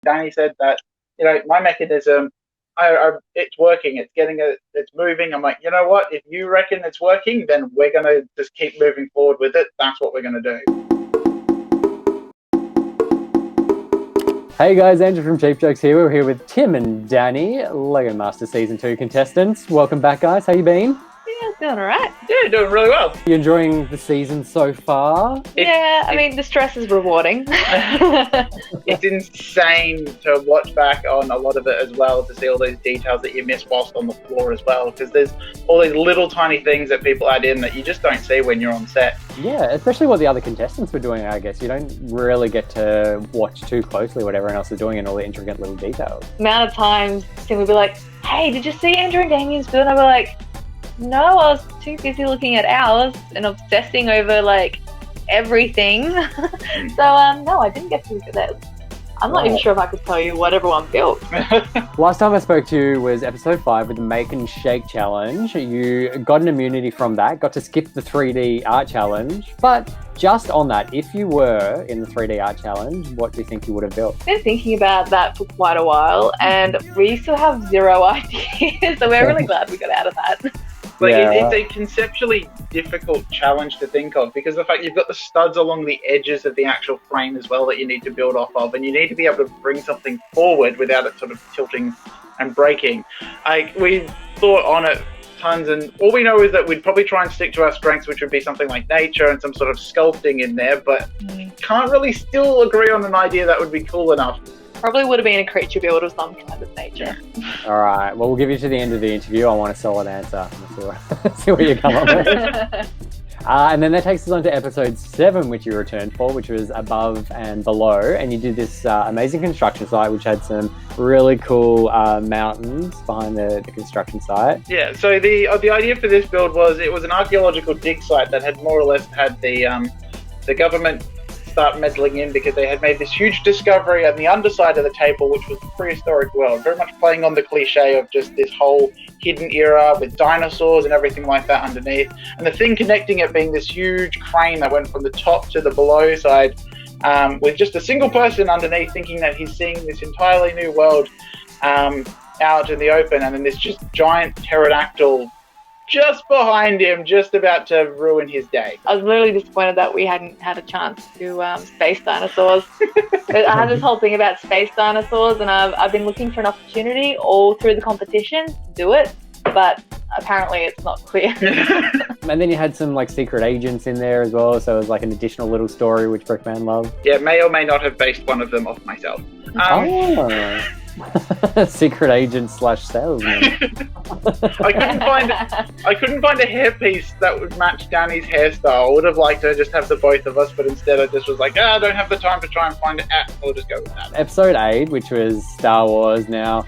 Dannii said that, my mechanism, it's working, it's moving. I'm like, you know what? If you reckon it's working, then we're going to just keep moving forward with it. That's what we're going to do. Hey guys, Andrew from CheepJokes here. We're here with Tim and Dannii, Lego Master Season 2 contestants. Welcome back, guys. How you been? Yeah, doing all right. Yeah, doing really well. You enjoying the season so far? I mean, the stress is rewarding. It's insane to watch back on a lot of it as well, to see all those details that you miss whilst on the floor as well, because there's all these little tiny things that people add in that you just don't see when you're on set. Yeah, especially what the other contestants were doing, I guess. You don't really get to watch too closely what everyone else is doing and all the intricate little details. The amount of times Tim would be like, hey, did you see Andrew and Damien's build? And I'd be like, no, I was too busy looking at ours and obsessing over everything. So no, I didn't get to look at that. I'm not even sure if I could tell you what everyone built. Last time I spoke to you was episode 5 with the Make and Shake challenge. You got an immunity from that, got to skip the 3D art challenge. But just on that, if you were in the 3D art challenge, what do you think you would have built? I've been thinking about that for quite a while, and we still have zero ideas, so we're really glad we got out of that. It's a conceptually difficult challenge to think of, because the fact you've got the studs along the edges of the actual frame as well that you need to build off of, and you need to be able to bring something forward without it sort of tilting and breaking. We thought on it tons, and all we know is that we'd probably try and stick to our strengths, which would be something like nature and some sort of sculpting in there, but can't really still agree on an idea that would be cool enough. Probably would have been a creature build of some kind of nature. All right. Well, we'll give you to the end of the interview. I want a solid answer. Let's see what you come up with. And then that takes us on to episode 7, which you returned for, which was Above and Below. And you did this amazing construction site, which had some really cool mountains behind the construction site. Yeah. So the idea for this build was, it was an archaeological dig site that had more or less had the government start meddling in, because they had made this huge discovery on the underside of the table, which was the prehistoric world, very much playing on the cliche of just this whole hidden era with dinosaurs and everything like that underneath, and the thing connecting it being this huge crane that went from the top to the below side, with just a single person underneath thinking that he's seeing this entirely new world out in the open, and then this just giant pterodactyl just behind him, just about to ruin his day. I was really disappointed that we hadn't had a chance to do space dinosaurs. I had this whole thing about space dinosaurs, and I've been looking for an opportunity all through the competition to do it, but apparently it's not clear. And then you had some secret agents in there as well, so it was an additional little story which Brickman loved. Yeah, may or may not have based one of them off myself. Secret agent / salesman. I couldn't find a hairpiece that would match Danny's hairstyle. I would have liked to just have the both of us, but instead I just was like, I don't have the time to try and find it. We'll just go with that. Episode 8, which was Star Wars. Now,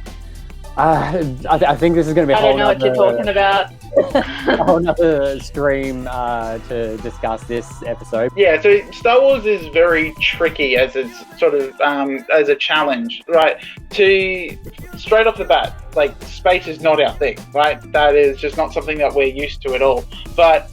I think this is going to be I don't know what you're talking about. A whole nother stream to discuss this episode. Yeah, so Star Wars is very tricky as it's sort of as a challenge, right? Straight off the bat, space is not our thing, right? That is just not something that we're used to at all. But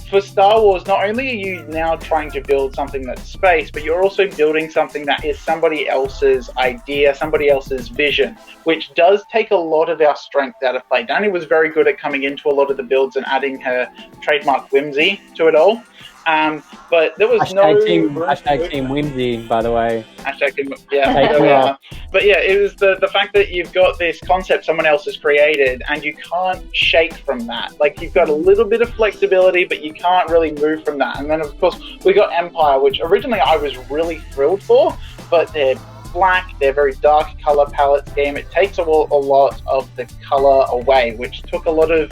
for Star Wars, not only are you now trying to build something that's space, but you're also building something that is somebody else's idea, somebody else's vision, which does take a lot of our strength out of play. Dannii was very good at coming into a lot of the builds and adding her trademark whimsy to it all. But there was hashtag Team Whimsy, by the way. Hashtag Team, yeah. But yeah, it was the fact that you've got this concept someone else has created, and you can't shake from that. You've got a little bit of flexibility, but you can't really move from that. And then, of course, we got Empire, which originally I was really thrilled for, but they're black, they're very dark color palette scheme. It takes a lot of the color away, which took a lot of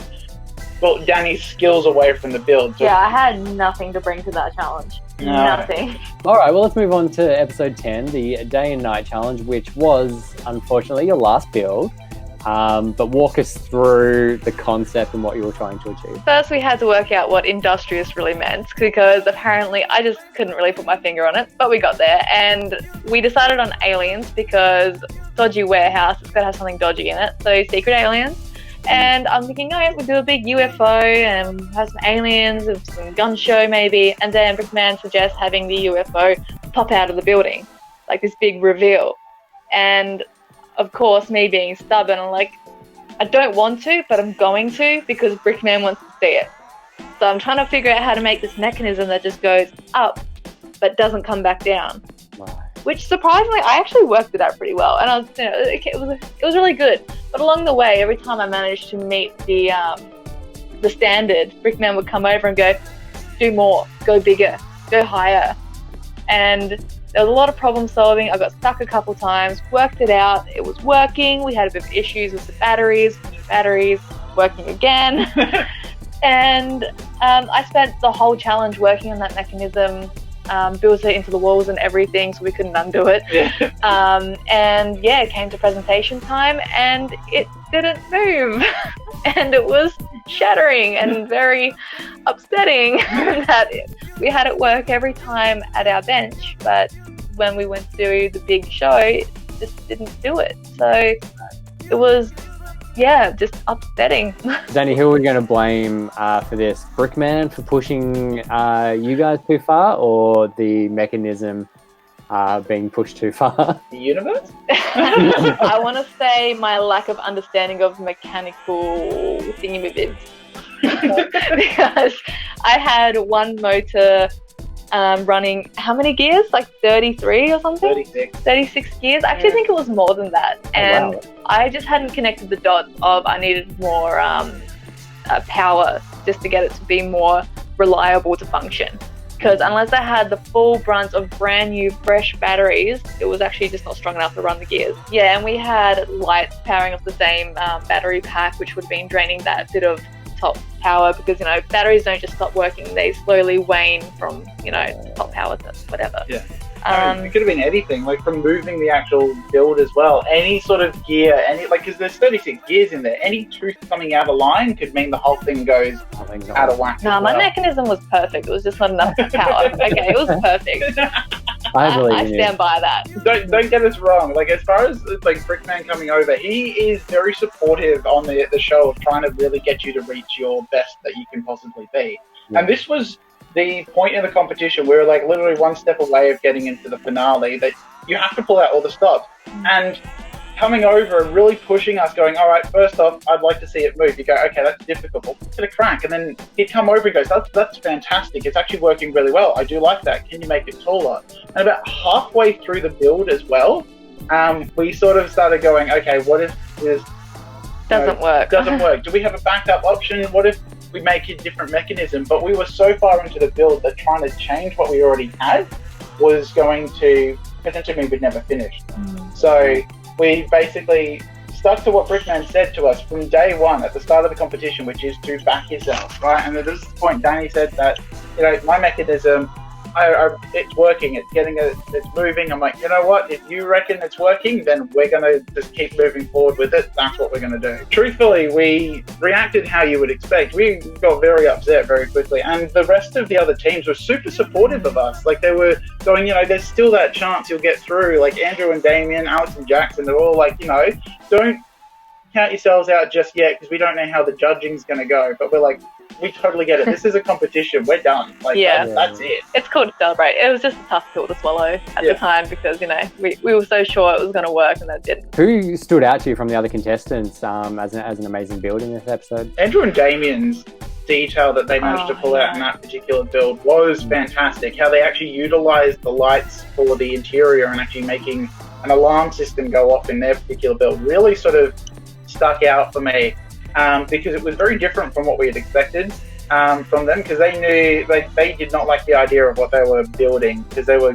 Danny's skills away from the build. So yeah, I had nothing to bring to that challenge. No. Nothing. All right, well, let's move on to episode 10, the Day and Night Challenge, which was, unfortunately, your last build. But walk us through the concept and what you were trying to achieve. First, we had to work out what industrious really meant, because apparently I just couldn't really put my finger on it, but we got there. And we decided on aliens because dodgy warehouse, it's got to have something dodgy in it. So secret aliens. And I'm thinking, oh yeah, we'll do a big UFO and have some aliens, some gun show maybe. And then Brickman suggests having the UFO pop out of the building, this big reveal. And of course, me being stubborn, I'm like, I don't want to, but I'm going to because Brickman wants to see it. So I'm trying to figure out how to make this mechanism that just goes up but doesn't come back down. Right. Which surprisingly, I actually worked with that pretty well, and I was, it was really good. But along the way, every time I managed to meet the standard, Brickman would come over and go, "Do more, go bigger, go higher." And there was a lot of problem solving. I got stuck a couple times, worked it out. It was working. We had a bit of issues with the batteries, working again. And I spent the whole challenge working on that mechanism, built it into the walls and everything so we couldn't undo it. And yeah, it came to presentation time and it didn't move. And it was shattering and very upsetting that we had it work every time at our bench, but when we went to do the big show, it just didn't do it. So it was, yeah, just upsetting. Dannii, who are we going to blame for this? Brickman for pushing you guys too far, or the mechanism being pushed too far? The universe? I want to say my lack of understanding of mechanical thingamabibs. Because I had one motor running, how many gears? Like 33 or something? 36 gears. I actually think it was more than that. And wow. I just hadn't connected the dots of I needed more power just to get it to be more reliable to function. Because unless I had the full brunt of brand new fresh batteries, it was actually just not strong enough to run the gears. Yeah, and we had lights powering off the same battery pack, which would have been draining that bit of top power, because, you know, batteries don't just stop working, they slowly wane from, you know, top power to whatever. Yeah. It could have been anything, like from moving the actual build as well. Any sort of gear, because there's 36 gears in there. Any tooth coming out of line could mean the whole thing goes out of whack. No, my mechanism was perfect. It was just not enough power. Okay, it was perfect. I stand by that. Don't get us wrong. Like, as far as like Brickman coming over, he is very supportive on the show of trying to really get you to reach your best that you can possibly be. Yeah. And this was the point in the competition. We were like literally one step away of getting into the finale, that you have to pull out all the stops. And coming over and really pushing us, going, all right, first off, I'd like to see it move. You go, okay, that's difficult. Well, give it a crack. And then he'd come over and goes, that's fantastic. It's actually working really well. I do like that. Can you make it taller? And about halfway through the build as well, we sort of started going, okay, what if this doesn't work? Do we have a backup option? What if we make a different mechanism? But we were so far into the build that trying to change what we already had was going to potentially mean we'd never finish. So we basically stuck to what Brickman said to us from day one at the start of the competition, which is to back yourself, right? And at this point, Dannii said that, you know, my mechanism, it's working, it's moving. I'm like, you know what? If you reckon it's working, then we're going to just keep moving forward with it. That's what we're going to do. Truthfully, we reacted how you would expect. We got very upset very quickly. And the rest of the other teams were super supportive of us. Like, they were going, you know, there's still that chance you'll get through. Like Andrew and Damien, Alex and Jackson, they're all like, you know, don't count yourselves out just yet because we don't know how the judging's going to go. But we're like, we totally get it. This is a competition. We're done. Like, yeah, that's it. It's cool to celebrate. It was just a tough pill to swallow at the time because, you know, we were so sure it was going to work and it didn't. Who stood out to you from the other contestants as an amazing build in this episode? Andrew and Damien's detail that they managed to pull out in that particular build was fantastic. How they actually utilised the lights for the interior and actually making an alarm system go off in their particular build really sort of stuck out for me. Because it was very different from what we had expected from them, because they knew they did not like the idea of what they were building, because they were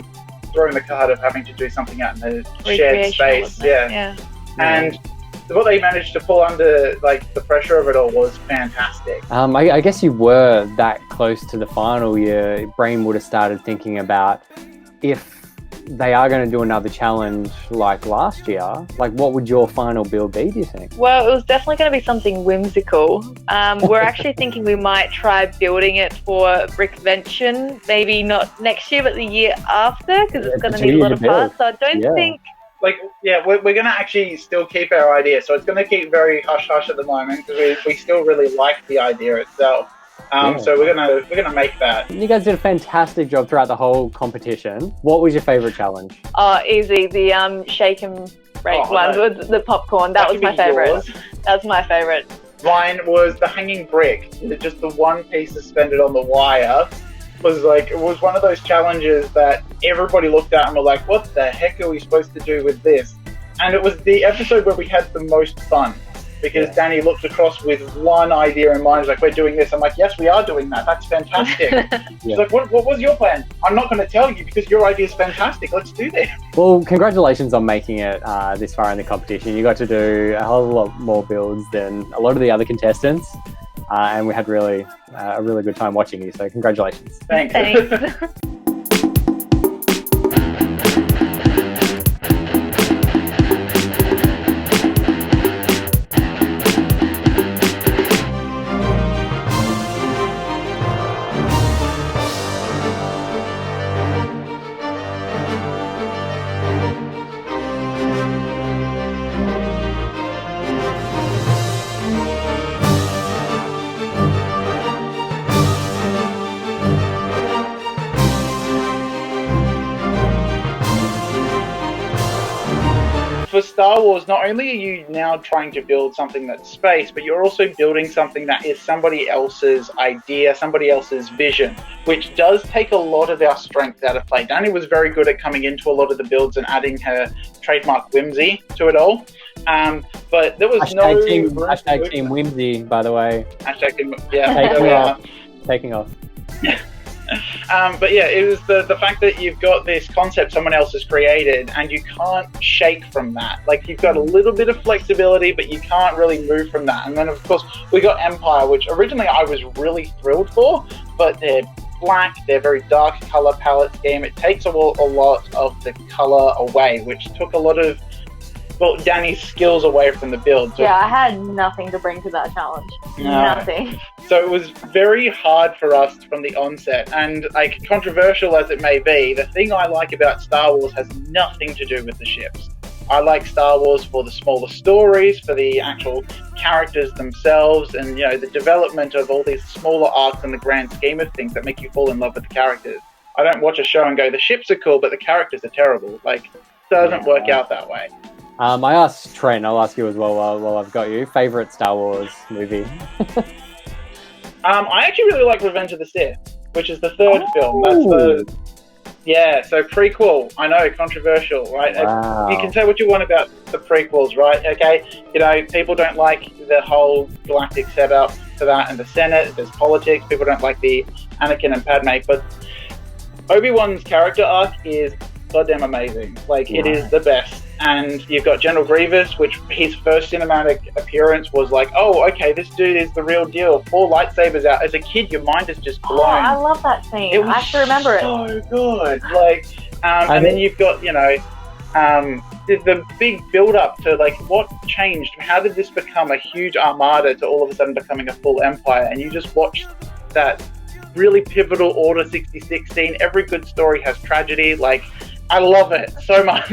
throwing the card of having to do something out in the shared space. Yeah. And what they managed to pull under like the pressure of it all was fantastic. I guess you were that close to the final. Your brain would have started thinking about if they are going to do another challenge like last year, like what would your final build be, do you think? Well, it was definitely going to be something whimsical. We're actually thinking we might try building it for Brickvention, maybe not next year but the year after, because it's going to need a lot of parts. So I don't think... we're going to actually still keep our idea, so it's going to keep very hush-hush at the moment, because we still really like the idea itself. So we're gonna make that. You guys did a fantastic job throughout the whole competition. What was your favorite challenge? Oh, easy. The shake and break one with the popcorn. That was my favorite. That's my favorite. Mine was the hanging brick. Just the one piece suspended on the wire. It was one of those challenges that everybody looked at and were like, what the heck are we supposed to do with this? And it was the episode where we had the most fun, because Dannii looked across with one idea in mind. He's like, we're doing this. I'm like, yes, we are doing that. That's fantastic. He's like, what was your plan? I'm not going to tell you because your idea is fantastic. Let's do this. Well, congratulations on making it this far in the competition. You got to do a whole lot more builds than a lot of the other contestants. And we had a really good time watching you. So congratulations. Thanks. For Star Wars, not only are you now trying to build something that's space, but you're also building something that is somebody else's idea, somebody else's vision, which does take a lot of our strength out of play. Dannii was very good at coming into a lot of the builds and adding her trademark whimsy to it all. But there was hashtag Team Whimsy, by the way. Hashtag Team, yeah. Taking off. But yeah, it was the fact that you've got this concept someone else has created and you can't shake from that. Like, you've got a little bit of flexibility, but you can't really move from that. And then, of course, we got Empire, which originally I was really thrilled for, but they're black, they're very dark color palette scheme. It takes a lot of the color away, which took a lot of Dannii's skills away from the build. So, yeah, I had nothing to bring to that challenge. Nothing. So it was very hard for us from the onset. And like, controversial as it may be, the thing I like about Star Wars has nothing to do with the ships. I like Star Wars for the smaller stories, for the actual characters themselves, and the development of all these smaller arcs in the grand scheme of things that make you fall in love with the characters. I don't watch a show and go, the ships are cool, but the characters are terrible. Like, it doesn't work out that way. I asked Trent, I'll ask you as well while I've got you. Favorite Star Wars movie? I actually really like Revenge of the Sith, which is the third film. That's so prequel. I know, controversial, right? Wow. You can say what you want about the prequels, right? Okay, people don't like the whole galactic setup for that and the Senate. There's politics. People don't like the Anakin and Padme, but Obi-Wan's character arc is goddamn amazing. Like, it is the best. And you've got General Grievous, which his first cinematic appearance was like, oh, okay, this dude is the real deal. 4 lightsabers out. As a kid, your mind is just blown. Oh, I love that scene. I actually remember it. So good. Like, and then you've got, the big build-up to, like, what changed? How did this become a huge armada to all of a sudden becoming a full empire? And you just watch that really pivotal Order 66 scene. Every good story has tragedy. Like, I love it so much.